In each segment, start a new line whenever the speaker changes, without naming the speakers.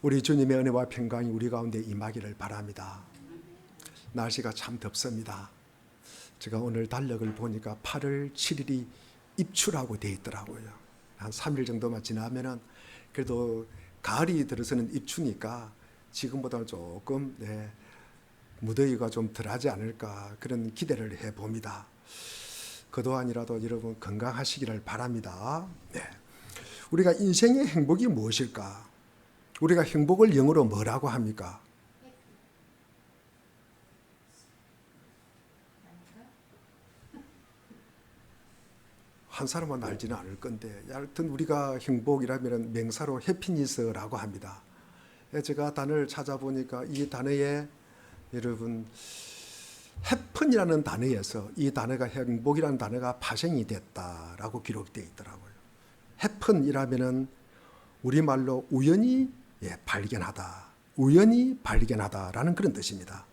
우리 주님의 은혜와 평강이 우리 가운데 임하기를 바랍니다. 날씨가 참 덥습니다. 제가 오늘 달력을 보니까 8월 7일이 입추라고 되어 있더라고요. 한 3일 정도만 지나면은 그래도 가을이 들어서는 입추니까 지금보다는 조금 무더위가 좀 덜하지 않을까 그런 기대를 해봅니다. 그동안이라도 여러분 건강하시기를 바랍니다. 우리가 인생의 행복이 무엇일까? 우리가 행복을 영어로 뭐라고 합니까? 한 사람은 알지는 않을 건데 하여튼 우리가 행복이라면 명사로 해피니스라고 합니다. 제가 단어를 찾아보니까 이 단어에 여러분 해픈이라는 단어에서 이 단어가 행복이라는 단어가 파생이 됐다라고 기록되어 있더라고요. 해픈이라면은 우리말로 우연히 발견하다, 우연히 발견하다라는 그런 뜻입니다.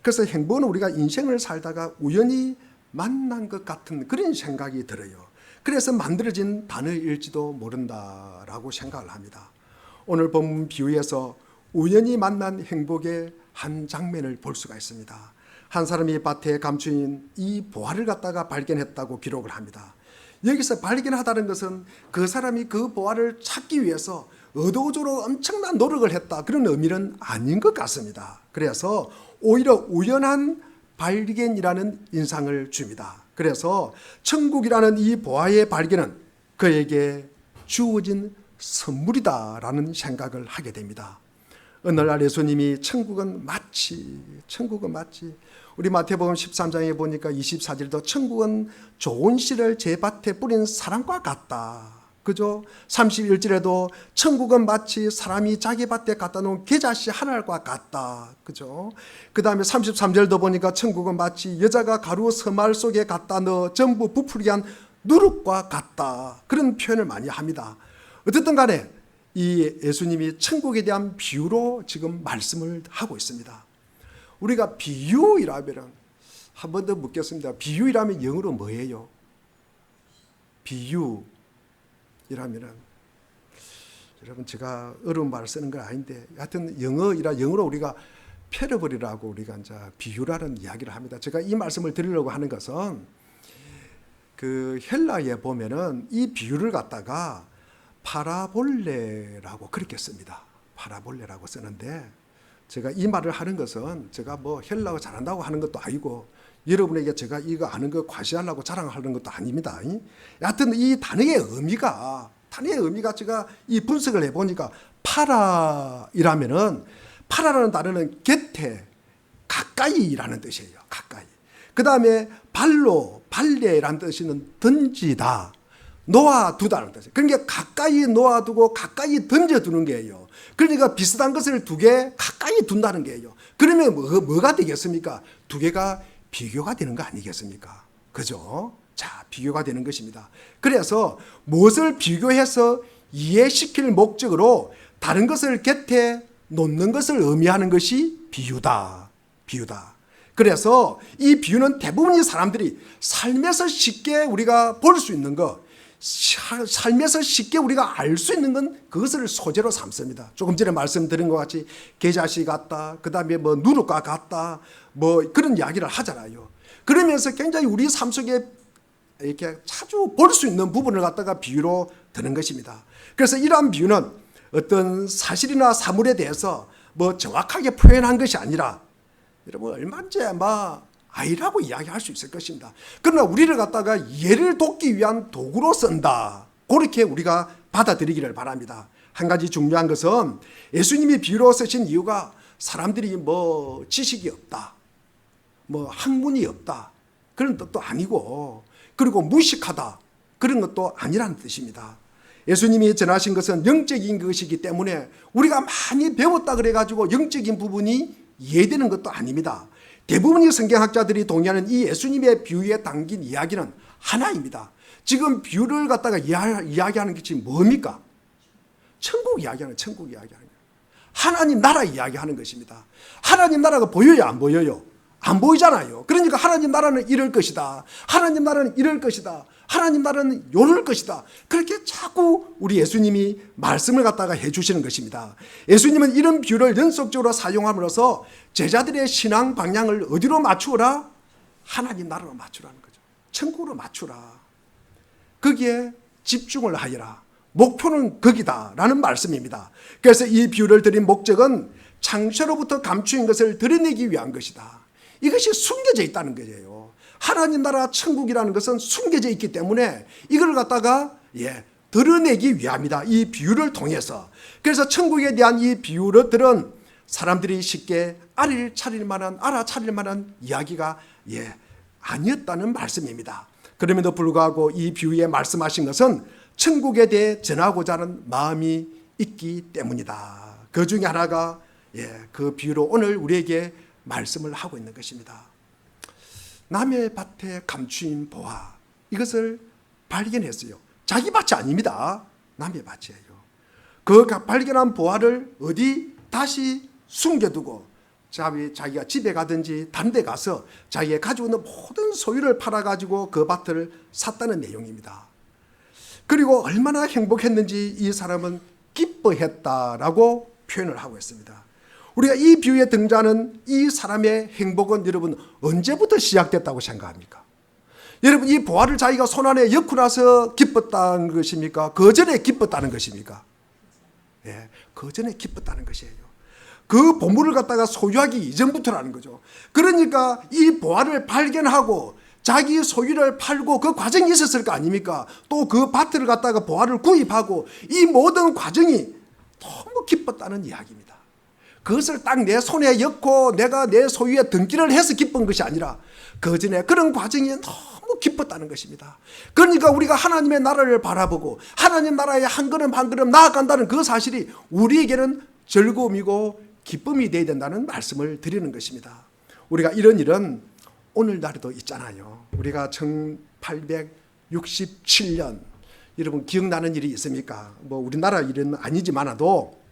그래서 행복은 우리가 인생을 살다가 우연히 만난 것 같은 그런 생각이 들어요. 그래서 만들어진 단어일지도 모른다라고 생각을 합니다. 오늘 본문 비유에서 우연히 만난 행복의 한 장면을 볼 수가 있습니다. 한 사람이 밭에 감추인 이 보화를 갖다가 발견했다고 기록을 합니다. 여기서 발견하다는 것은 그 사람이 그 보화를 찾기 위해서 의도적으로 엄청난 노력을 했다 그런 의미는 아닌 것 같습니다. 그래서 오히려 우연한 발견이라는 인상을 줍니다. 그래서 천국이라는 이 보화의 발견은 그에게 주어진 선물이다라는 생각을 하게 됩니다. 어느 날 예수님이 천국은 마치 우리 마태복음 13장에 보니까 24절도 천국은 좋은 씨를 제 밭에 뿌린 사람과 같다. 그죠? 31절에도 천국은 마치 사람이 자기 밭에 갖다 놓은 계자씨 하나과 같다. 그죠? 그 다음에 33절도 보니까 천국은 마치 여자가 가루 서말 속에 갖다 넣어 전부 부풀게 한 누룩과 같다. 그런 표현을 많이 합니다. 어쨌든 간에 이 예수님이 천국에 대한 비유로 지금 말씀을 하고 있습니다. 우리가 비유이라면 한 번 더 묻겠습니다. 비유이라면 영어로 뭐예요? 비유 이라면은 여러분 제가 어려운 말을 쓰는 건 아닌데 하여튼 영어로 우리가 패러블이라고 우리가 이제 비유라는 이야기를 합니다. 제가 이 말씀을 드리려고 하는 것은 그 헬라에 보면은 이 비유를 갖다가 파라볼레라고 그렇게 씁니다. 파라볼레라고 쓰는데 제가 이 말을 하는 것은 제가 뭐 헬라어 잘한다고 하는 것도 아니고 여러분에게 제가 이거 아는 거 과시하려고 자랑하는 것도 아닙니다. 여하튼 이 단어의 의미가 제가 이 분석을 해보니까 파라라는 단어는 곁에 가까이라는 뜻이에요. 가까이. 그 다음에 발레라는 뜻은 던지다, 놓아두다는 뜻이에요. 그러니까 가까이 놓아두고 가까이 던져두는 게예요. 그러니까 비슷한 것을 두 개 가까이 둔다는 게예요. 그러면 뭐가 되겠습니까? 두 개가 비교가 되는 거 아니겠습니까? 그죠? 자, 비교가 되는 것입니다. 그래서 무엇을 비교해서 이해시킬 목적으로 다른 것을 곁에 놓는 것을 의미하는 것이 비유다. 그래서 이 비유는 대부분의 사람들이 삶에서 쉽게 우리가 볼 수 있는 것, 삶에서 쉽게 우리가 알 수 있는 건 그것을 소재로 삼습니다. 조금 전에 말씀드린 것 같이 계자씨 같다, 그 다음에 뭐 누룩과 같다, 뭐 그런 이야기를 하잖아요. 그러면서 굉장히 우리 삶 속에 이렇게 자주 볼 수 있는 부분을 갖다가 비유로 드는 것입니다. 그래서 이러한 비유는 어떤 사실이나 사물에 대해서 뭐 정확하게 표현한 것이 아니라 여러분 얼마든지 아이라고 이야기할 수 있을 것입니다. 그러나 우리를 갖다가 예를 돕기 위한 도구로 쓴다. 그렇게 우리가 받아들이기를 바랍니다. 한 가지 중요한 것은 예수님이 비유로 쓰신 이유가 사람들이 뭐 지식이 없다, 뭐 학문이 없다 그런 뜻도 아니고, 그리고 무식하다 그런 것도 아니라는 뜻입니다. 예수님이 전하신 것은 영적인 것이기 때문에 우리가 많이 배웠다 그래가지고 영적인 부분이 이해되는 것도 아닙니다. 대부분의 성경학자들이 동의하는 이 예수님의 비유에 담긴 이야기는 하나입니다. 지금 비유를 갖다가 이야기하는 것이 뭡니까? 천국 이야기하는 거예요. 하나님 나라 이야기하는 것입니다. 하나님 나라가 보여요, 안 보여요? 안 보이잖아요. 그러니까 하나님 나라는 이럴 것이다. 하나님 나라는 이럴 것이다. 하나님 나라는 요럴 것이다. 그렇게 자꾸 우리 예수님이 말씀을 갖다가 해주시는 것입니다. 예수님은 이런 비유를 연속적으로 사용함으로써 제자들의 신앙 방향을 어디로 맞추어라? 하나님 나라로 맞추라는 거죠. 천국으로 맞추라. 거기에 집중을 하여라. 목표는 거기다라는 말씀입니다. 그래서 이 비유를 드린 목적은 창세로부터 감추인 것을 드러내기 위한 것이다. 이것이 숨겨져 있다는 거예요. 하나님 나라 천국이라는 것은 숨겨져 있기 때문에 이걸 갖다가 드러내기 위함이다. 이 비유를 통해서. 그래서 천국에 대한 이 비유들은 사람들이 쉽게 알아차릴 만한 이야기가 아니었다는 말씀입니다. 그럼에도 불구하고 이 비유에 말씀하신 것은 천국에 대해 전하고자 하는 마음이 있기 때문이다. 그 중에 하나가 그 비유로 오늘 우리에게 말씀을 하고 있는 것입니다. 남의 밭에 감추인 보화, 이것을 발견했어요. 자기 밭이 아닙니다. 남의 밭이에요. 그 발견한 보화를 어디 다시 숨겨두고 자기가 집에 가든지 다른 데 가서 자기가 가지고 있는 모든 소유를 팔아가지고 그 밭을 샀다는 내용입니다. 그리고 얼마나 행복했는지 이 사람은 기뻐했다라고 표현을 하고 있습니다. 우리가 이 비유에 등장하는 이 사람의 행복은 여러분 언제부터 시작됐다고 생각합니까? 여러분 이 보화를 자기가 손안에 엮고 나서 기뻤다는 것입니까? 그 전에 기뻤다는 것입니까? 그 전에 기뻤다는 것이에요. 그 보물을 갖다가 소유하기 이전부터라는 거죠. 그러니까 이 보화를 발견하고 자기 소유를 팔고 그 과정이 있었을 거 아닙니까? 또 그 밭을 갖다가 보화를 구입하고 이 모든 과정이 너무 기뻤다는 이야기입니다. 그것을 딱 내 손에 엮고 내가 내 소유에 등기를 해서 기쁜 것이 아니라 그 전에 그런 과정이 너무 기뻤다는 것입니다. 그러니까 우리가 하나님의 나라를 바라보고 하나님 나라에 한 걸음 한 걸음 나아간다는 그 사실이 우리에게는 즐거움이고 기쁨이 되어야 된다는 말씀을 드리는 것입니다. 우리가 이런 일은 오늘날에도 있잖아요. 우리가 1867년 여러분 기억나는 일이 있습니까? 뭐 우리나라 일은 아니지만도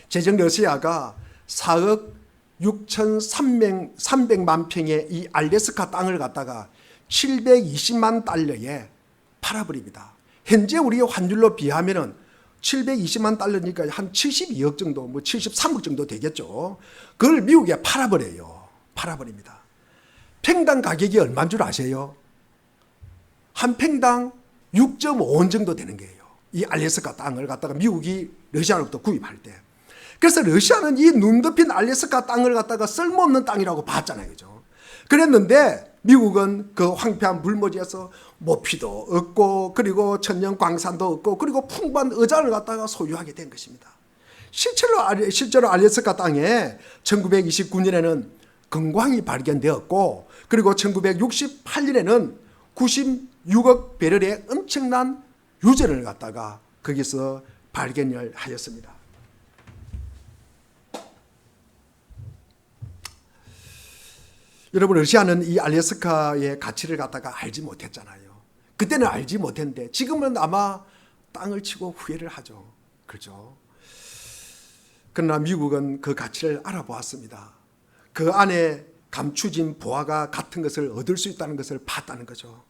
제정 러시아가 4억 6,300만 평의 이 알래스카 땅을 갖다가 720만 달러에 팔아버립니다. 현재 우리의 환율로 비하면은 720만 달러니까 한 72억 정도, 뭐 73억 정도 되겠죠. 그걸 미국에 팔아버려요. 팔아버립니다. 평당 가격이 얼마인 줄 아세요? 한 평당 6.5원 정도 되는 거예요. 이 알래스카 땅을 갖다가 미국이 러시아로부터 구입할 때. 그래서 러시아는 이 눈 덮인 알래스카 땅을 갖다가 쓸모없는 땅이라고 봤잖아요. 그죠? 그랬는데 미국은 그 황폐한 물모지에서 모피도 얻고 그리고 천연 광산도 얻고 그리고 풍부한 의자를 갖다가 소유하게 된 것입니다. 실제로 알래스카 땅에 1929년에는 금광이 발견되었고 그리고 1968년에는 96억 배럴의 엄청난 유전을 갖다가 거기서 발견을 하였습니다. 여러분 러시아는 이 알래스카의 가치를 갖다가 알지 못했잖아요. 그때는 알지 못했는데 지금은 아마 땅을 치고 후회를 하죠. 그렇죠? 그러나 미국은 그 가치를 알아보았습니다. 그 안에 감추진 보화가 같은 것을 얻을 수 있다는 것을 봤다는 거죠.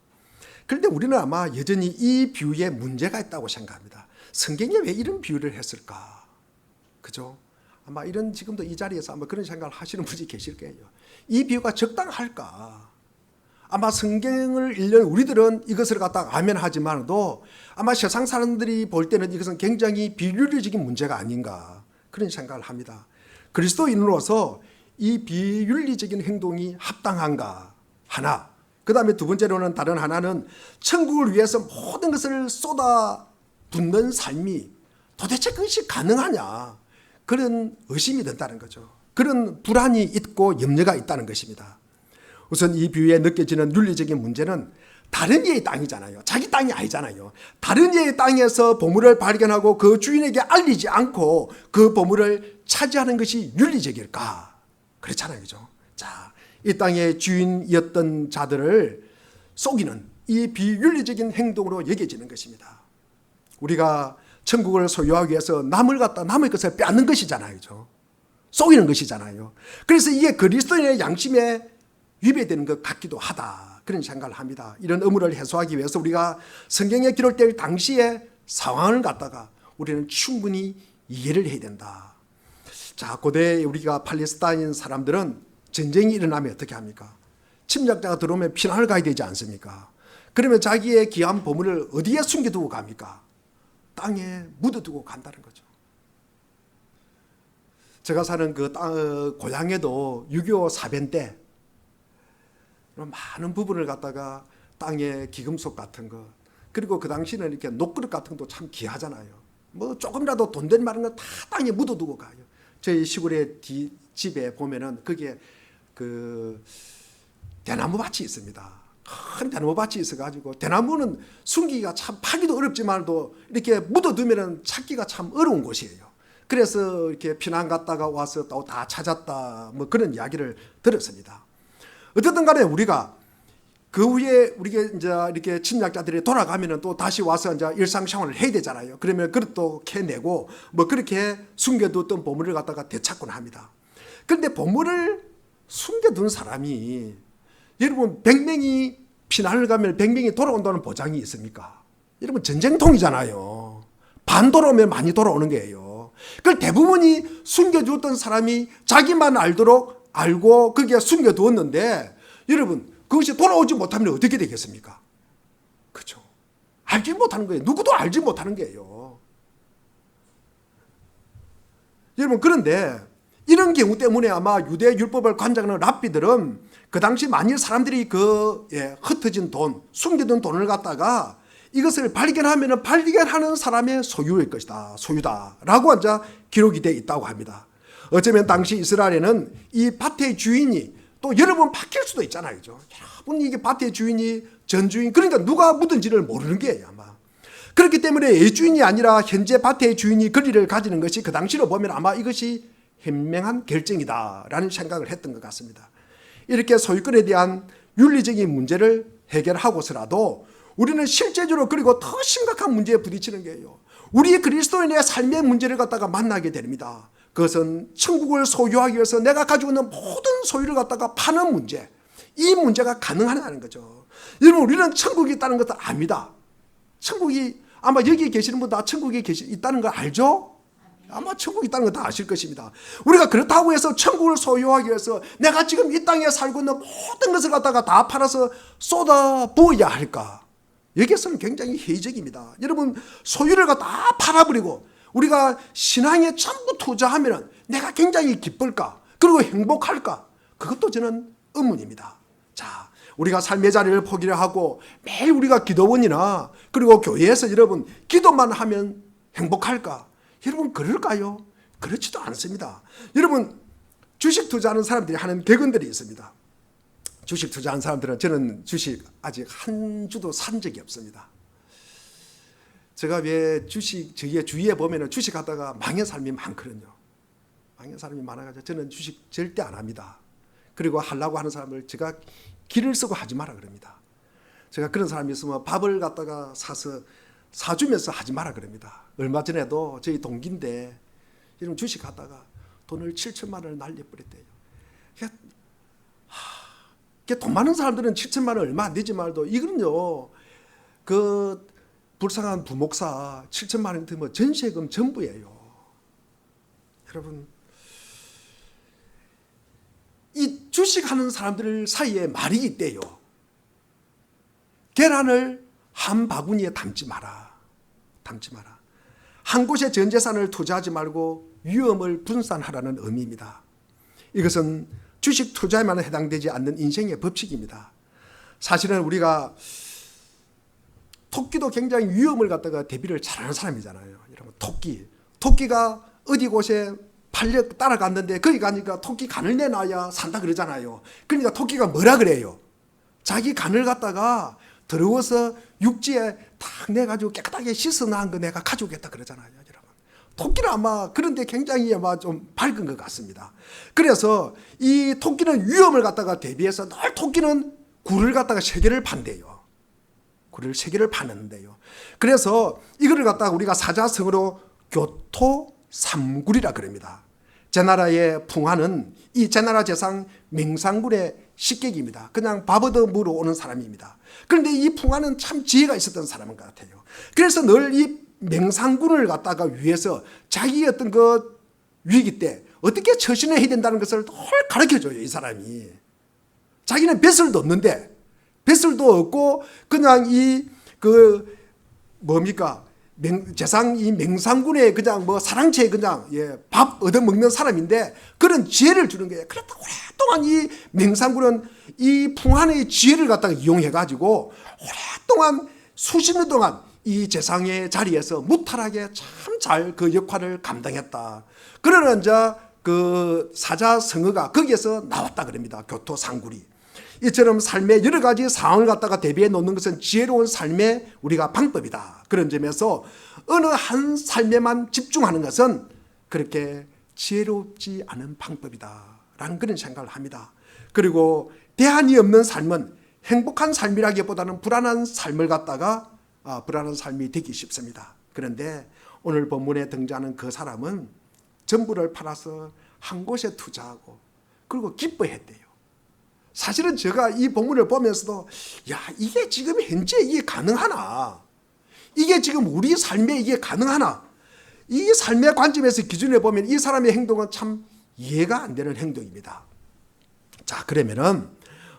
그런데 우리는 아마 여전히 이 비유에 문제가 있다고 생각합니다. 성경이 왜 이런 비유를 했을까? 그죠? 아마 이런 지금도 이 자리에서 아마 그런 생각을 하시는 분이 계실 거예요. 이 비유가 적당할까? 아마 성경을 읽는 우리들은 이것을 갖다가 아멘하지만도 아마 세상 사람들이 볼 때는 이것은 굉장히 비윤리적인 문제가 아닌가 그런 생각을 합니다. 그리스도인으로서 이 비윤리적인 행동이 합당한가 하나, 그 다음에 두 번째로는 다른 하나는 천국을 위해서 모든 것을 쏟아붓는 삶이 도대체 그것이 가능하냐 그런 의심이 든다는 거죠. 그런 불안이 있고 염려가 있다는 것입니다. 우선 이 비유에 느껴지는 윤리적인 문제는 다른 이의 땅이잖아요. 자기 땅이 아니잖아요. 다른 이의 땅에서 보물을 발견하고 그 주인에게 알리지 않고 그 보물을 차지하는 것이 윤리적일까? 그렇잖아요. 그죠? 자, 이 땅의 주인이었던 자들을 속이는 이 비윤리적인 행동으로 여겨지는 것입니다. 우리가 천국을 소유하기 위해서 남의 것을 빼앗는 것이잖아요. 그죠? 속이는 것이잖아요. 그래서 이게 그리스도인의 양심에 위배되는 것 같기도 하다. 그런 생각을 합니다. 이런 의무를 해소하기 위해서 우리가 성경에 기록될 당시의 상황을 갖다가 우리는 충분히 이해를 해야 된다. 자, 고대 우리가 팔레스타인 사람들은 전쟁이 일어나면 어떻게 합니까? 침략자가 들어오면 피난을 가야 되지 않습니까? 그러면 자기의 귀한 보물을 어디에 숨겨두고 갑니까? 땅에 묻어두고 간다는 거죠. 제가 사는 그 고향에도 6.25 사변 때 많은 부분을 갖다가 땅에 기금속 같은 거, 그리고 그 당시는 이렇게 녹그릇 같은 것도 참 귀하잖아요. 뭐 조금이라도 돈 될 만한 거 다 땅에 묻어두고 가요. 저희 시골의 집에 보면은 거기에 그 대나무 밭이 있습니다. 큰 대나무 밭이 있어가지고, 대나무는 숨기기가 참 파기도 어렵지만도 이렇게 묻어두면은 찾기가 참 어려운 곳이에요. 그래서 이렇게 피난 갔다가 와서 또 다 찾았다, 뭐 그런 이야기를 들었습니다. 어쨌든 간에 우리가 그 후에 우리가 이제 이렇게 침략자들이 돌아가면은 또 다시 와서 이제 일상생활을 해야 되잖아요. 그러면 그릇도 캐내고 뭐 그렇게 숨겨뒀던 보물을 갖다가 되찾곤 합니다. 그런데 보물을 숨겨둔 사람이, 여러분 100명이 피난을 가면 100명이 돌아온다는 보장이 있습니까? 여러분 전쟁통이잖아요. 반 돌아오면 많이 돌아오는 거예요. 그걸 대부분이 숨겨주었던 사람이 자기만 알도록 알고 거기에 숨겨두었는데, 여러분 그것이 돌아오지 못하면 어떻게 되겠습니까? 그렇죠? 알지 못하는 거예요. 누구도 알지 못하는 거예요. 여러분, 그런데 이런 경우 때문에 아마 유대 율법을 관장하는 랍비들은 그 당시 만일 사람들이 흩어진 돈, 숨겨둔 돈을 갖다가 이것을 발견하면 발견하는 사람의 소유일 것이다, 소유다라고 이제 기록이 되어 있다고 합니다. 어쩌면 당시 이스라엘에는 이 밭의 주인이 또 여러 번 바뀔 수도 있잖아요. 여러분, 이게 밭의 주인이 전주인, 그러니까 누가 묻은지를 모르는 게 아마. 그렇기 때문에 예주인이 아니라 현재 밭의 주인이 권리를 가지는 것이 그 당시로 보면 아마 이것이 현명한 결정이다라는 생각을 했던 것 같습니다. 이렇게 소유권에 대한 윤리적인 문제를 해결하고서라도 우리는 실제적으로, 그리고 더 심각한 문제에 부딪히는 거예요. 우리 그리스도인의 삶의 문제를 갖다가 만나게 됩니다. 그것은 천국을 소유하기 위해서 내가 가지고 있는 모든 소유를 갖다가 파는 문제, 이 문제가 가능하냐는 거죠. 여러분, 우리는 천국이 있다는 것도 압니다. 천국이, 아마 여기 계시는 분 다 천국에 있다는 걸 알죠? 아마 천국이 있다는 거 다 아실 것입니다. 우리가 그렇다고 해서 천국을 소유하기 위해서 내가 지금 이 땅에 살고 있는 모든 것을 갖다가 다 팔아서 쏟아 부어야 할까? 여기에서는 굉장히 회의적입니다. 여러분, 소유를 갖다 다 팔아버리고 우리가 신앙에 전부 투자하면 내가 굉장히 기쁠까? 그리고 행복할까? 그것도 저는 의문입니다. 자, 우리가 삶의 자리를 포기를 하고 매일 우리가 기도원이나 그리고 교회에서 여러분 기도만 하면 행복할까? 여러분, 그럴까요? 그렇지도 않습니다. 여러분, 주식 투자하는 사람들이 하는 격언들이 있습니다. 주식 투자하는 사람들은, 저는 주식 아직 한 주도 산 적이 없습니다. 제가 왜 저희 주위에 보면 주식 하다가 망한 사람이 많거든요. 망한 사람이 많아가지고 저는 주식 절대 안 합니다. 그리고 하려고 하는 사람을 제가 길을 쓰고 하지 마라 그럽니다. 제가 그런 사람이 있으면 밥을 갖다가 사주면서 하지 마라 그럽니다. 얼마 전에도 저희 동기인데 이런 주식 하다가 돈을 7천만 원을 날려버렸대요. 돈 많은 사람들은 7천만 원 얼마 안 되지 말도, 이거는요, 그 불쌍한 부목사 7천만 원 들면 전세금 전부예요. 여러분, 이 주식하는 사람들 사이에 말이 있대요. 계란을 한 바구니에 담지 마라. 담지 마라. 한 곳에 전 재산을 투자하지 말고 위험을 분산하라는 의미입니다. 이것은 주식 투자에만 해당되지 않는 인생의 법칙입니다. 사실은 우리가 토끼도 굉장히 위험을 갖다가 대비를 잘하는 사람이잖아요. 여러분, 토끼가 어디 곳에 팔려 따라갔는데 거기 가니까 토끼 간을 내놔야 산다 그러잖아요. 그러니까 토끼가 뭐라 그래요? 자기 간을 갖다가 더러워서 육지에 탁 내가지고 깨끗하게 씻어 나은 거 내가 가져오겠다 그러잖아요. 여러분, 토끼는 아마 그런데 굉장히 아마 좀 밝은 것 같습니다. 그래서 이 토끼는 위험을 갖다가 대비해서 늘 토끼는 굴을 갖다가 3개를 판대요. 굴을 3개를 파는데요. 그래서 이거를 갖다가 우리가 사자성어로 교토 삼굴이라 그럽니다. 제 나라의 풍화는 이 제 나라 재상 맹상군의 식객입니다. 그냥 밥 얻어 물어 오는 사람입니다. 그런데 이 풍화는 참 지혜가 있었던 사람인 것 같아요. 그래서 늘 이 맹상군을 갖다가 위해서 자기 어떤 그 위기 때 어떻게 처신을 해야 된다는 것을 늘 가르쳐줘요. 이 사람이. 자기는 뱃슬도 없는데, 뱃슬도 없고 그냥 재상 이 맹상군의 그냥 뭐 사랑채 그냥 밥 얻어먹는 사람인데 그런 지혜를 주는 거예요. 그렇다고 오랫동안 이 맹상군은 이 풍한의 지혜를 갖다가 이용해가지고 오랫동안 수십 년 동안 이 재상의 자리에서 무탈하게 참 잘 그 역할을 감당했다. 그러나 이제 그 사자성어가 거기에서 나왔다 그럽니다. 교토상굴이. 이처럼 삶의 여러 가지 상황을 갖다가 대비해 놓는 것은 지혜로운 삶의 우리가 방법이다. 그런 점에서 어느 한 삶에만 집중하는 것은 그렇게 지혜롭지 않은 방법이다 라는 그런 생각을 합니다. 그리고 대안이 없는 삶은 행복한 삶이라기보다는 불안한 삶을 갖다가 불안한 삶이 되기 쉽습니다. 그런데 오늘 본문에 등장하는 그 사람은 전부를 팔아서 한 곳에 투자하고 그리고 기뻐했대요. 사실은 제가 이 본문을 보면서도 이게 지금 현재 이게 가능하나? 이게 지금 우리 삶에 이게 가능하나? 이 삶의 관점에서 기준해 보면 이 사람의 행동은 참 이해가 안 되는 행동입니다. 자, 그러면은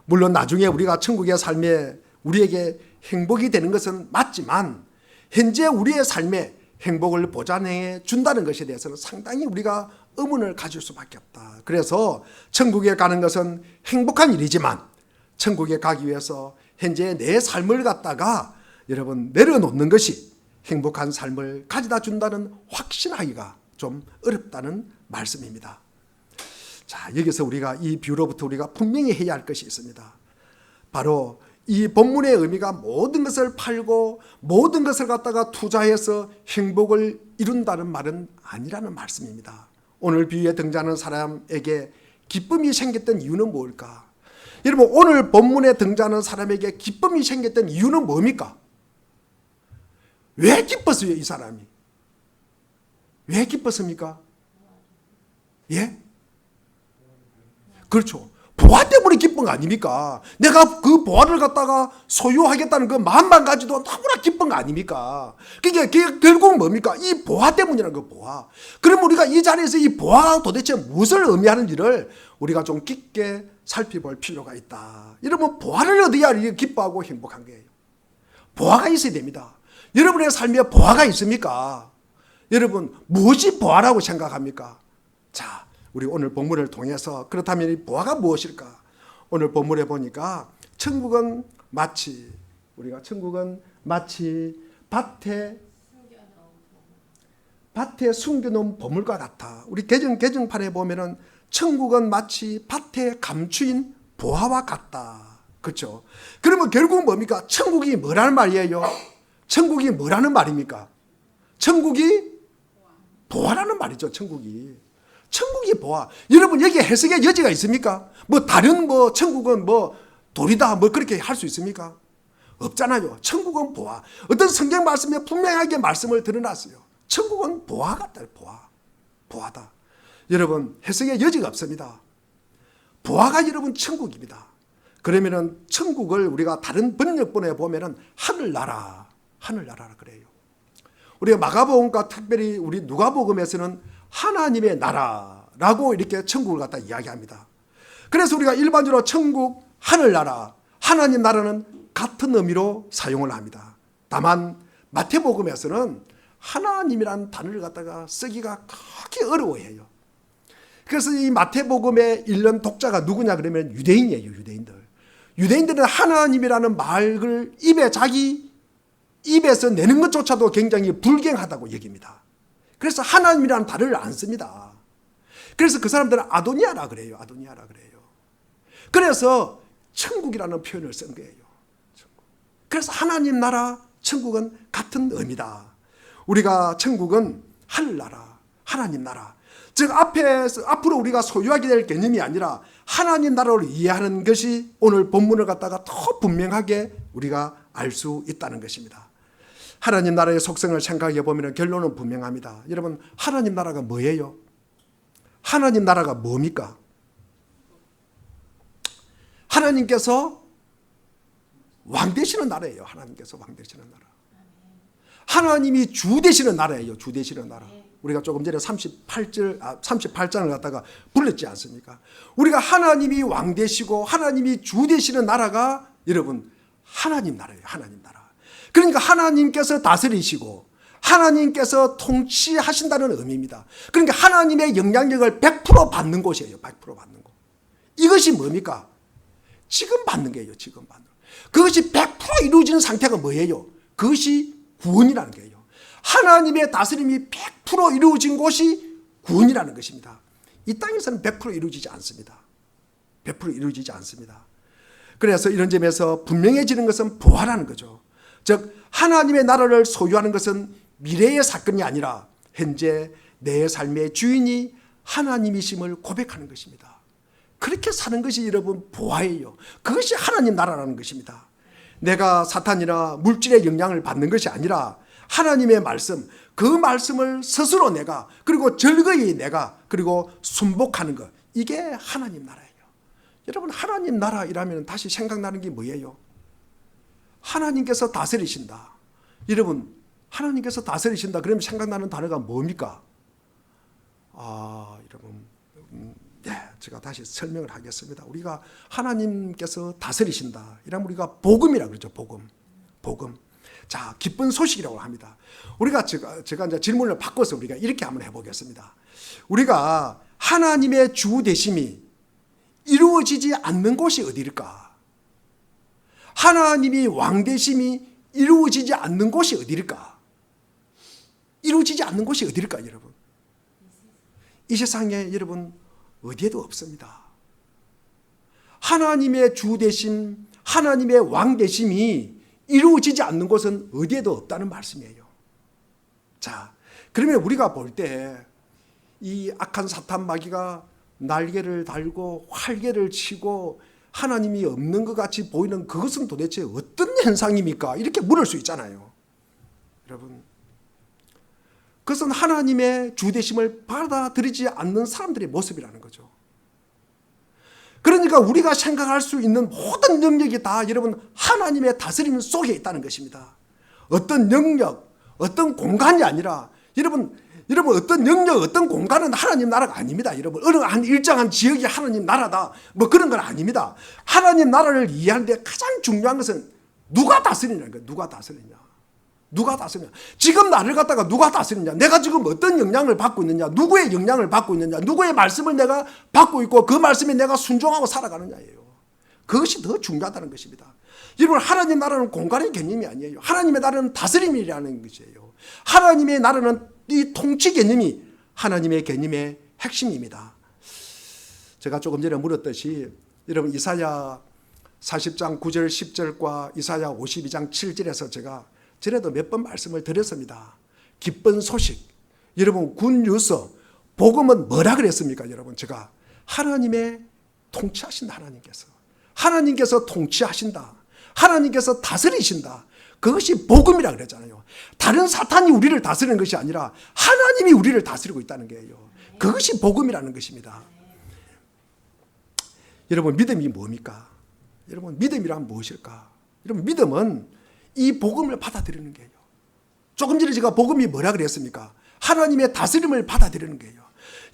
물론 나중에 우리가 천국의 삶에 우리에게 행복이 되는 것은 맞지만 현재 우리의 삶에 행복을 보장해 준다는 것에 대해서는 상당히 우리가 의문을 가질 수밖에 없다. 그래서 천국에 가는 것은 행복한 일이지만 천국에 가기 위해서 현재 내 삶을 갖다가 여러분 내려놓는 것이 행복한 삶을 가져다 준다는 확신하기가 좀 어렵다는 말씀입니다. 자, 여기서 우리가 이 비유로부터 우리가 분명히 해야 할 것이 있습니다. 바로 이 본문의 의미가 모든 것을 팔고 모든 것을 갖다가 투자해서 행복을 이룬다는 말은 아니라는 말씀입니다. 오늘 비유에 등장하는 사람에게 기쁨이 생겼던 이유는 뭘까? 여러분, 오늘 본문에 등장하는 사람에게 기쁨이 생겼던 이유는 뭡니까? 왜 기뻤어요, 이 사람이? 왜 기뻤습니까? 예? 그렇죠. 보화 때문에 기쁜 거 아닙니까? 내가 그 보화를 갖다가 소유하겠다는 그 마음만 가지도 너무나 기쁜 거 아닙니까? 그게 결국 뭡니까? 이 보화 때문이라는 거, 보화. 그럼 우리가 이 자리에서 이 보화가 도대체 무엇을 의미하는지를 우리가 좀 깊게 살펴볼 필요가 있다. 여러분, 보화를 얻어야 기뻐하고 행복한 거예요. 보화가 있어야 됩니다. 여러분의 삶에 보화가 있습니까? 여러분, 무엇이 보화라고 생각합니까? 자, 우리 오늘 본문을 통해서 그렇다면 이 보화가 무엇일까? 오늘 본문에 보니까 천국은 마치 밭에 숨겨놓은 보물과 같아. 우리 개정판에 보면은 천국은 마치 밭에 감추인 보화와 같다. 그렇죠? 그러면 결국 뭡니까? 천국이 뭐라는 말이에요? 천국이 뭐라는 말입니까? 천국이 보화라는 말이죠. 천국이 보화. 여러분, 여기에 해석의 여지가 있습니까? 다른 천국은 돌이다 그렇게 할 수 있습니까? 없잖아요. 천국은 보화. 어떤 성경 말씀에 분명하게 말씀을 드러났어요. 천국은 보화 같다. 보화다. 여러분, 해석의 여지가 없습니다. 보화가 여러분 천국입니다. 그러면은 천국을 우리가 다른 번역본에 보면은 하늘나라 그래요. 우리가 마가복음과 특별히 우리 누가복음에서는 하나님의 나라라고 이렇게 천국을 갖다 이야기합니다. 그래서 우리가 일반적으로 천국, 하늘나라, 하나님 나라는 같은 의미로 사용을 합니다. 다만 마태복음에서는 하나님이라는 단어를 갖다가 쓰기가 그렇게 어려워해요. 그래서 이 마태복음에 읽는 독자가 누구냐 그러면 유대인이에요. 유대인들은 하나님이라는 말을 자기 입에서 내는 것조차도 굉장히 불경하다고 여깁니다. 그래서 하나님이라는 단어를 안 씁니다. 그래서 그 사람들은 아도니아라 그래요. 그래서 천국이라는 표현을 쓴 거예요. 그래서 하나님 나라, 천국은 같은 의미다. 우리가 천국은 하늘나라, 하나님 나라. 즉 앞으로 우리가 소유하게 될 개념이 아니라 하나님 나라를 이해하는 것이 오늘 본문을 갖다가 더 분명하게 우리가 알 수 있다는 것입니다. 하나님 나라의 속성을 생각해 보면 결론은 분명합니다. 여러분, 하나님 나라가 뭐예요? 하나님 나라가 뭡니까? 하나님께서 왕 되시는 나라예요. 하나님께서 왕 되시는 나라. 하나님이 주 되시는 나라예요. 주 되시는 나라. 우리가 조금 전에 38장을 갖다가 불렀지 않습니까? 우리가 하나님이 왕 되시고 하나님이 주 되시는 나라가 여러분 하나님 나라예요. 하나님 나라. 그러니까 하나님께서 다스리시고 하나님께서 통치하신다는 의미입니다. 그러니까 하나님의 영향력을 100% 받는 곳이에요. 100% 받는 곳. 이것이 뭡니까? 지금 받는 거예요. 지금 받는 거. 그것이 100% 이루어지는 상태가 뭐예요? 그것이 구원이라는 거예요. 하나님의 다스림이 100% 이루어진 곳이 구원이라는 것입니다. 이 땅에서는 100% 이루어지지 않습니다. 100% 이루어지지 않습니다. 그래서 이런 점에서 분명해지는 것은 부활하는 거죠. 즉 하나님의 나라를 소유하는 것은 미래의 사건이 아니라 현재 내 삶의 주인이 하나님이심을 고백하는 것입니다. 그렇게 사는 것이 여러분 부활이에요. 그것이 하나님 나라라는 것입니다. 내가 사탄이나 물질의 영향을 받는 것이 아니라 하나님의 말씀, 그 말씀을 스스로 내가 그리고 즐거이 내가 그리고 순복하는 것, 이게 하나님 나라예요. 여러분 하나님 나라이라면 다시 생각나는 게 뭐예요? 하나님께서 다스리신다. 여러분 하나님께서 다스리신다 그러면 생각나는 단어가 뭡니까? 여러분 제가 다시 설명을 하겠습니다. 우리가 하나님께서 다스리신다 이러면 우리가 복음이라고 그러죠. 복음. 자, 기쁜 소식이라고 합니다. 우리가 제가 이제 질문을 바꿔서 우리가 이렇게 한번 해보겠습니다. 우리가 하나님의 주 되심이 이루어지지 않는 곳이 어디일까? 하나님이 왕 되심이 이루어지지 않는 곳이 어디일까? 이루어지지 않는 곳이 어디일까, 여러분? 이 세상에 여러분 어디에도 없습니다. 하나님의 주 되심, 하나님의 왕 되심이 이루어지지 않는 곳은 어디에도 없다는 말씀이에요. 자, 그러면 우리가 볼 때 이 악한 사탄 마귀가 날개를 달고 활개를 치고 하나님이 없는 것 같이 보이는 그것은 도대체 어떤 현상입니까? 이렇게 물을 수 있잖아요. 여러분, 그것은 하나님의 주되심을 받아들이지 않는 사람들의 모습이라는 거죠. 그러니까 우리가 생각할 수 있는 모든 능력이 다 여러분 하나님의 다스림 속에 있다는 것입니다. 어떤 영역, 어떤 공간이 아니라 여러분 어떤 영역, 어떤 공간은 하나님 나라가 아닙니다. 여러분 어느 한 일정한 지역이 하나님 나라다 뭐 그런 건 아닙니다. 하나님 나라를 이해하는데 가장 중요한 것은 누가 다스리냐는 거예요. 누가 다스리냐. 지금 나를 갖다가 누가 다스리냐. 내가 지금 어떤 영향을 받고 있느냐. 누구의 영향을 받고 있느냐. 누구의 말씀을 내가 받고 있고 그 말씀에 내가 순종하고 살아가느냐예요. 그것이 더 중요하다는 것입니다. 여러분 하나님 나라는 공간의 개념이 아니에요. 하나님의 나라는 다스림이라는 것이에요. 하나님의 나라는 이 통치 개념이 하나님의 개념의 핵심입니다. 제가 조금 전에 물었듯이 여러분 이사야 40장 9절 10절과 이사야 52장 7절에서 제가 전에도 몇 번 말씀을 드렸습니다. 기쁜 소식. 여러분 굿뉴스. 복음은 뭐라 그랬습니까? 여러분 제가 하나님의 통치하신다. 하나님께서 통치하신다. 하나님께서 다스리신다. 그것이 복음이라 그랬잖아요. 다른 사탄이 우리를 다스리는 것이 아니라 하나님이 우리를 다스리고 있다는 거예요. 그것이 복음이라는 것입니다. 여러분 믿음이 뭡니까? 여러분 믿음이란 무엇일까? 여러분 믿음은 이 복음을 받아들이는 거예요. 조금 전에 제가 복음이 뭐라 그랬습니까? 하나님의 다스림을 받아들이는 거예요.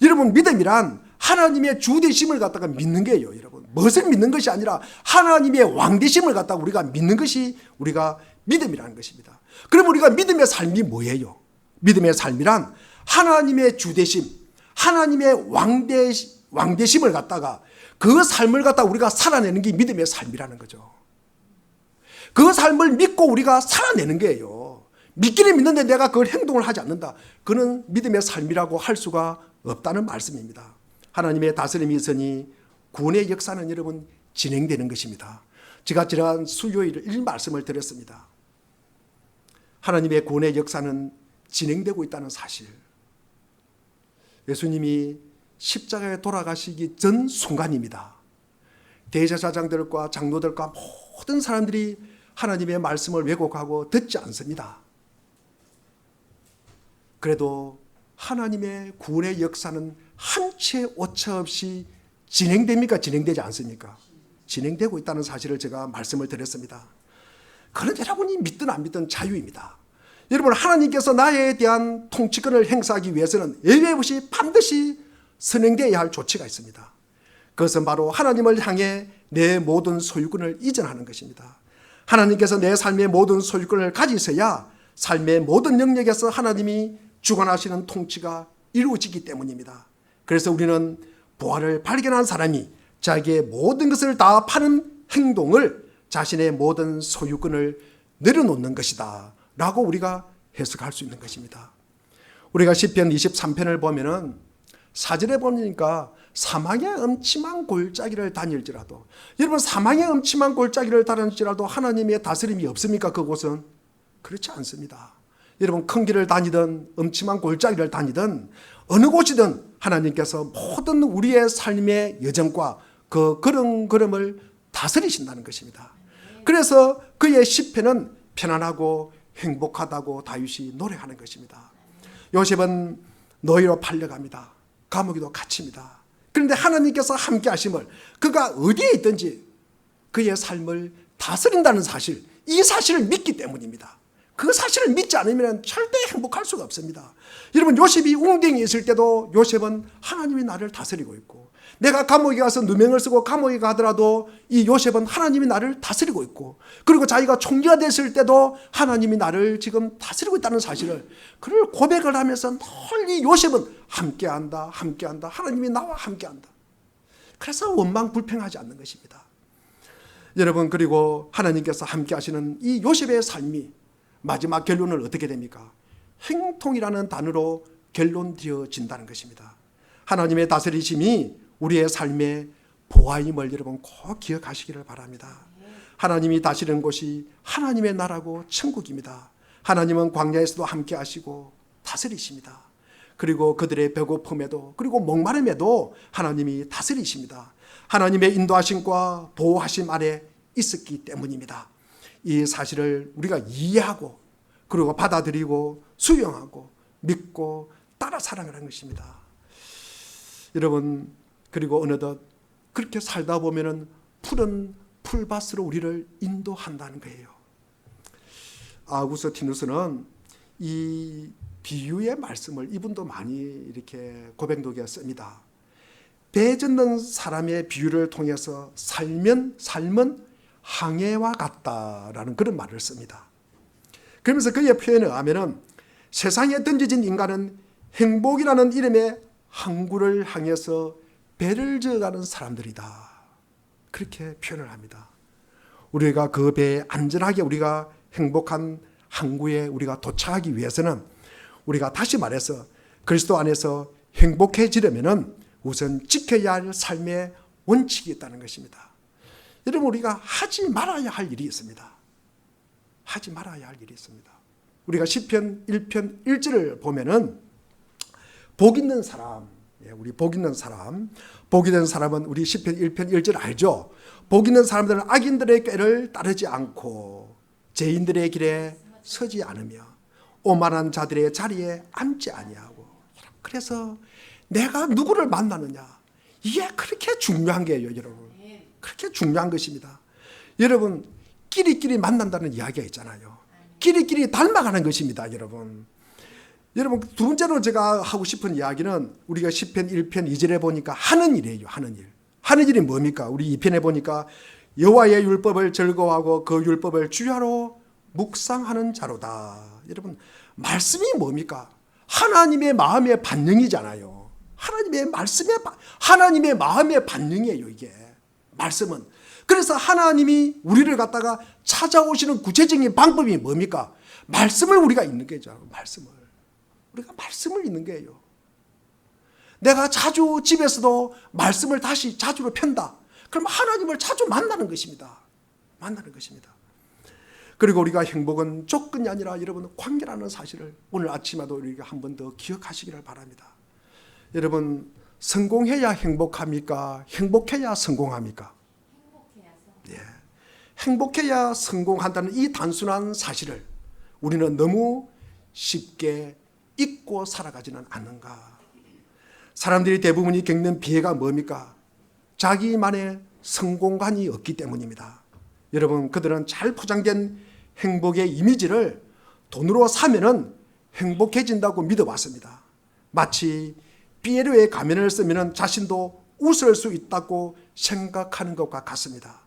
여러분 믿음이란 하나님의 주되심을 갖다가 믿는 거예요. 여러분 무엇을 믿는 것이 아니라 하나님의 왕되심을 갖다가 우리가 믿는 것이 우리가 믿음이라는 것입니다. 그럼 우리가 믿음의 삶이 뭐예요? 믿음의 삶이란 하나님의 주되심, 하나님의 왕되심을 갖다가 그 삶을 갖다가 우리가 살아내는 게 믿음의 삶이라는 거죠. 그 삶을 믿고 우리가 살아내는 거예요. 믿기는 믿는데 내가 그걸 행동을 하지 않는다. 그는 믿음의 삶이라고 할 수가 없다는 말씀입니다. 하나님의 다스림이 있으니 구원의 역사는 여러분 진행되는 것입니다. 제가 지난 수요일에 이 말씀을 드렸습니다. 하나님의 구원의 역사는 진행되고 있다는 사실. 예수님이 십자가에 돌아가시기 전 순간입니다. 대제사장들과 장로들과 모든 사람들이 하나님의 말씀을 왜곡하고 듣지 않습니다. 그래도 하나님의 구원의 역사는 한 채 오차 없이 진행됩니까? 진행되지 않습니까? 진행되고 있다는 사실을 제가 말씀을 드렸습니다. 그런 여러분이 믿든 안 믿든 자유입니다. 여러분, 하나님께서 나에 대한 통치권을 행사하기 위해서는 예외 없이 반드시 선행되어야 할 조치가 있습니다. 그것은 바로 하나님을 향해 내 모든 소유권을 이전하는 것입니다. 하나님께서 내 삶의 모든 소유권을 가지셔야 삶의 모든 영역에서 하나님이 주관하시는 통치가 이루어지기 때문입니다. 그래서 우리는 부활을 발견한 사람이 자기의 모든 것을 다 파는 행동을 자신의 모든 소유권을 내려놓는 것이다 라고 우리가 해석할 수 있는 것입니다. 우리가 시편 23편을 보면은 4절에 보니까 사망의 음침한 골짜기를 다닐지라도, 여러분, 사망의 음침한 골짜기를 다닐지라도 하나님의 다스림이 없습니까? 그곳은 그렇지 않습니다. 여러분, 큰 길을 다니든 음침한 골짜기를 다니든 어느 곳이든 하나님께서 모든 우리의 삶의 여정과 그 걸음걸음을 다스리신다는 것입니다. 그래서 그의 시편은 편안하고 행복하다고 다윗이 노래하는 것입니다. 요셉은 노예로 팔려갑니다. 감옥에도 갇힙니다. 그런데 하나님께서 함께 하심을, 그가 어디에 있든지 그의 삶을 다스린다는 사실, 이 사실을 믿기 때문입니다. 그 사실을 믿지 않으면 절대 행복할 수가 없습니다. 여러분, 요셉이 웅덩이에 있을 때도 요셉은 하나님이 나를 다스리고 있고, 내가 감옥에 가서 누명을 쓰고 감옥에 가더라도 이 요셉은 하나님이 나를 다스리고 있고, 그리고 자기가 총리가 됐을 때도 하나님이 나를 지금 다스리고 있다는 사실을, 그를 고백을 하면서 늘 이 요셉은 함께한다, 함께한다, 하나님이 나와 함께한다. 그래서 원망불평하지 않는 것입니다. 여러분, 그리고 하나님께서 함께 하시는 이 요셉의 삶이 마지막 결론은 어떻게 됩니까? 행통이라는 단어로 결론되어진다는 것입니다. 하나님의 다스리심이 우리의 삶의 보화임을 여러분 꼭 기억하시기를 바랍니다. 하나님이 다스리는 곳이 하나님의 나라고 천국입니다. 하나님은 광야에서도 함께 하시고 다스리십니다. 그리고 그들의 배고픔에도, 그리고 목마름에도 하나님이 다스리십니다. 하나님의 인도하심과 보호하심 아래 있었기 때문입니다. 이 사실을 우리가 이해하고, 그리고 받아들이고 수용하고 믿고 따라 살아가는 것입니다. 여러분, 그리고 어느덧 그렇게 살다 보면은 푸른 풀밭으로 우리를 인도한다는 거예요. 아우구스티누스는 이 비유의 말씀을, 이분도 많이 이렇게 고백록에 씁니다. 배 젓는 사람의 비유를 통해서 삶은 항해와 같다라는 그런 말을 씁니다. 그러면서 그의 표현을 하면은 세상에 던져진 인간은 행복이라는 이름의 항구를 향해서 배를 저어가는 사람들이다. 그렇게 표현을 합니다. 우리가 그 배에 안전하게 우리가 행복한 항구에 우리가 도착하기 위해서는 우리가 다시 말해서 그리스도 안에서 행복해지려면은 우선 지켜야 할 삶의 원칙이 있다는 것입니다. 여러분, 우리가 하지 말아야 할 일이 있습니다. 하지 말아야 할 일이 있습니다. 우리가 시편 1편 1절을 보면은 복 있는 사람, 우리 복 있는 사람, 복이 된 사람은 우리 시편 1편 1절 알죠? 복 있는 사람들은 악인들의 꾀를 따르지 않고 죄인들의 길에 서지 않으며 오만한 자들의 자리에 앉지 아니하고. 그래서 내가 누구를 만나느냐, 이게 그렇게 중요한 거예요, 여러분. 그렇게 중요한 것입니다. 여러분, 끼리끼리 만난다는 이야기가 있잖아요. 끼리끼리 닮아가는 것입니다, 여러분. 여러분, 두 번째로 제가 하고 싶은 이야기는 우리가 시편 1편 2절에 보니까 하는 일이에요. 하는 일. 하는 일이 뭡니까? 우리 2편에 보니까 여호와의 율법을 즐거워하고 그 율법을 주야로 묵상하는 자로다. 여러분, 말씀이 뭡니까? 하나님의 마음의 반영이잖아요. 하나님의 마음의 반영이에요, 이게. 말씀은. 그래서 하나님이 우리를 갖다가 찾아오시는 구체적인 방법이 뭡니까? 말씀을 우리가 읽는 거죠. 우리가 말씀을 읽는 거예요. 내가 자주 집에서도 말씀을 다시 자주로 편다. 그럼 하나님을 자주 만나는 것입니다. 그리고 우리가 행복은 조건이 아니라 여러분 관계라는 사실을 오늘 아침에도 우리가 한 번 더 기억하시기를 바랍니다. 여러분, 성공해야 행복합니까? 행복해야 성공합니까? 행복해야 성공한다는 이 단순한 사실을 우리는 너무 쉽게 잊고 살아가지는 않는가? 사람들이 대부분이 겪는 피해가 뭡니까? 자기만의 성공관이 없기 때문입니다. 여러분, 그들은 잘 포장된 행복의 이미지를 돈으로 사면은 행복해진다고 믿어왔습니다. 마치 피에로의 가면을 쓰면 자신도 웃을 수 있다고 생각하는 것과 같습니다.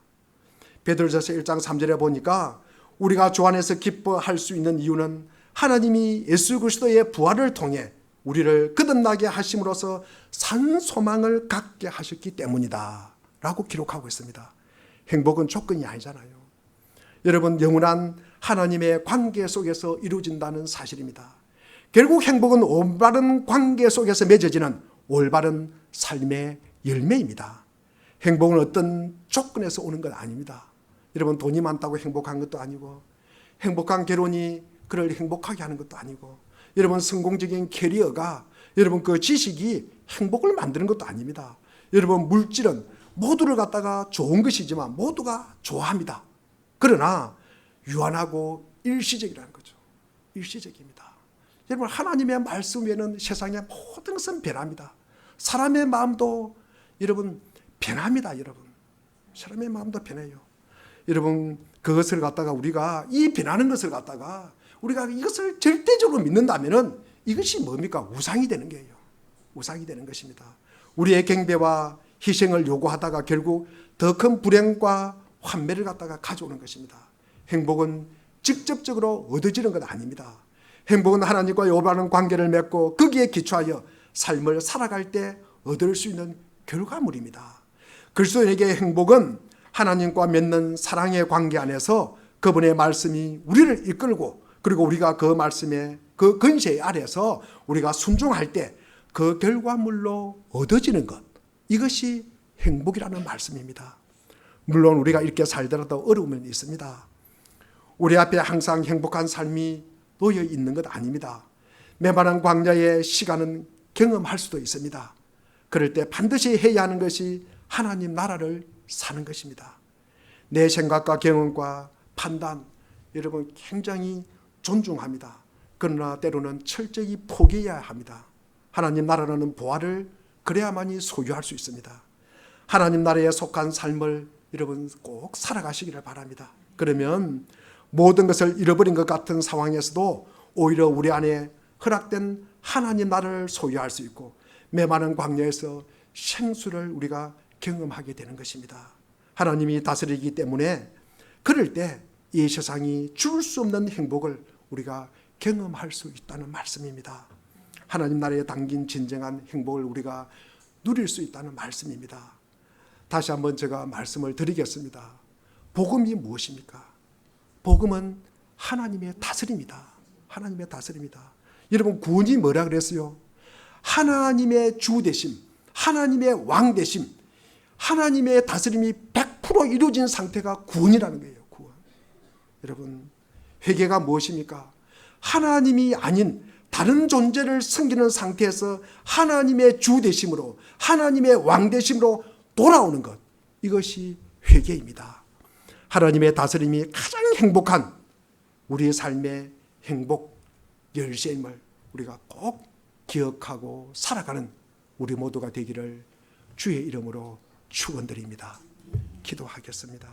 베드로전서 1장 3절에 보니까 우리가 주 안에서 기뻐할 수 있는 이유는 하나님이 예수 그리스도의 부활을 통해 우리를 거듭나게 하심으로써 산 소망을 갖게 하셨기 때문이다 라고 기록하고 있습니다. 행복은 조건이 아니잖아요. 여러분, 영원한 하나님의 관계 속에서 이루어진다는 사실입니다. 결국 행복은 올바른 관계 속에서 맺어지는 올바른 삶의 열매입니다. 행복은 어떤 조건에서 오는 건 아닙니다. 여러분, 돈이 많다고 행복한 것도 아니고, 행복한 결혼이 그를 행복하게 하는 것도 아니고, 여러분, 성공적인 캐리어가, 여러분, 그 지식이 행복을 만드는 것도 아닙니다. 여러분, 물질은 모두를 갖다가 좋은 것이지만 모두가 좋아합니다. 그러나 유한하고 일시적이라는 거죠. 일시적입니다. 여러분, 하나님의 말씀 외에는 세상의 모든 것은 변합니다. 사람의 마음도 여러분 변합니다. 여러분, 사람의 마음도 변해요. 여러분, 그것을 갖다가 우리가 이 변하는 것을 갖다가 우리가 이것을 절대적으로 믿는다면은 이것이 뭡니까? 우상이 되는 거예요. 우상이 되는 것입니다. 우리의 경배와 희생을 요구하다가 결국 더 큰 불행과 환멸을 갖다가 가져오는 것입니다. 행복은 직접적으로 얻어지는 것 아닙니다. 행복은 하나님과 올바른 관계를 맺고 거기에 기초하여 삶을 살아갈 때 얻을 수 있는 결과물입니다. 그리스도인에게 행복은 하나님과 맺는 사랑의 관계 안에서 그분의 말씀이 우리를 이끌고, 그리고 우리가 그 말씀의 그 권세 아래서 우리가 순종할 때 그 결과물로 얻어지는 것, 이것이 행복이라는 말씀입니다. 물론 우리가 이렇게 살더라도 어려움은 있습니다. 우리 앞에 항상 행복한 삶이 놓여 있는 것 아닙니다. 메마른 광야의 시간은 경험할 수도 있습니다. 그럴 때 반드시 해야 하는 것이 하나님 나라를 사는 것입니다. 내 생각과 경험과 판단, 여러분 굉장히 존중합니다. 그러나 때로는 철저히 포기해야 합니다. 하나님 나라라는 보화를 그래야만이 소유할 수 있습니다. 하나님 나라에 속한 삶을 여러분 꼭 살아가시기를 바랍니다. 그러면 모든 것을 잃어버린 것 같은 상황에서도 오히려 우리 안에 허락된 하나님 나라를 소유할 수 있고 메마른 광야에서 생수를 우리가 경험하게 되는 것입니다. 하나님이 다스리기 때문에 그럴 때 이 세상이 줄 수 없는 행복을 우리가 경험할 수 있다는 말씀입니다. 하나님 나라에 담긴 진정한 행복을 우리가 누릴 수 있다는 말씀입니다. 다시 한번 제가 말씀을 드리겠습니다. 복음이 무엇입니까? 복음은 하나님의 다스림이다. 하나님의 다스림이다. 여러분, 구원이 뭐라 그랬어요? 하나님의 주 되심, 하나님의 왕 되심, 하나님의 다스림이 100% 이루어진 상태가 구원이라는 거예요. 구원. 여러분, 회개가 무엇입니까? 하나님이 아닌 다른 존재를 섬기는 상태에서 하나님의 주 되심으로, 하나님의 왕 되심으로 돌아오는 것, 이것이 회개입니다. 하나님의 다스림이 가장 행복한 우리의 삶의 행복 열쇠임을 우리가 꼭 기억하고 살아가는 우리 모두가 되기를 주의 이름으로 축원드립니다. 기도하겠습니다.